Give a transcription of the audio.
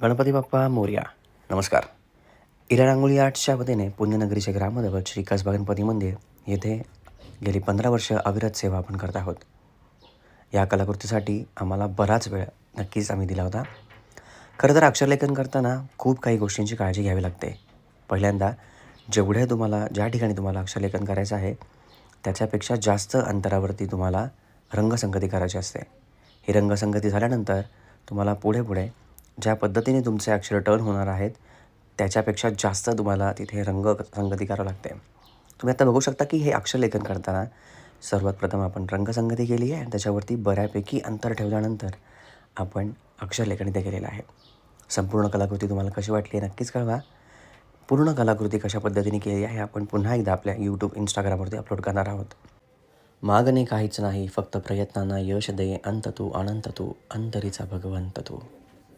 गणपती बाप्पा मोरया. नमस्कार. इरा रांगोळी आर्ट्सच्या वतीने पुण्यनगरीचे ग्रामदैवत श्री कसबा गणपती मंदिर येथे गेली 15 वर्ष अविरत सेवा आपण करत आहोत. या कलाकृतीसाठी आम्हाला बराच वेळ नक्कीच आम्ही दिला होता. खरं तर अक्षरलेखन करताना खूप काही गोष्टींची काळजी घ्यावी लागते. पहिल्यांदा ज्या ठिकाणी तुम्हाला अक्षरलेखन करायचं आहे त्याच्यापेक्षा जास्त अंतरावरती तुम्हाला रंगसंगती करायची असते. ही रंगसंगती झाल्यानंतर तुम्हाला पुढे ज्या पद्धतीने तुमचे अक्षर टर्न होणार आहेत त्याच्यापेक्षा जास्त तुम्हाला तिथे रंगसंगती करावी लागते. तुम्ही आता बघू शकता की हे अक्षरलेखन करताना सर्वात प्रथम आपण रंगसंगती केली आहे आणि त्याच्यावरती बऱ्यापैकी अंतर ठेवल्यानंतर आपण अक्षरलेखन इथे केलेलं आहे. संपूर्ण कलाकृती तुम्हाला कशी वाटली आहे नक्कीच कळवा. पूर्ण कलाकृती कशा पद्धतीने केली आहे आपण पुन्हा एकदा आपल्या यूट्यूब इंस्टाग्रामवरती अपलोड करणार आहोत. मागणे काहीच नाही फक्त प्रयत्नांना यश दे अंत तू अनंत तू अंतरीचा भगवंत तू.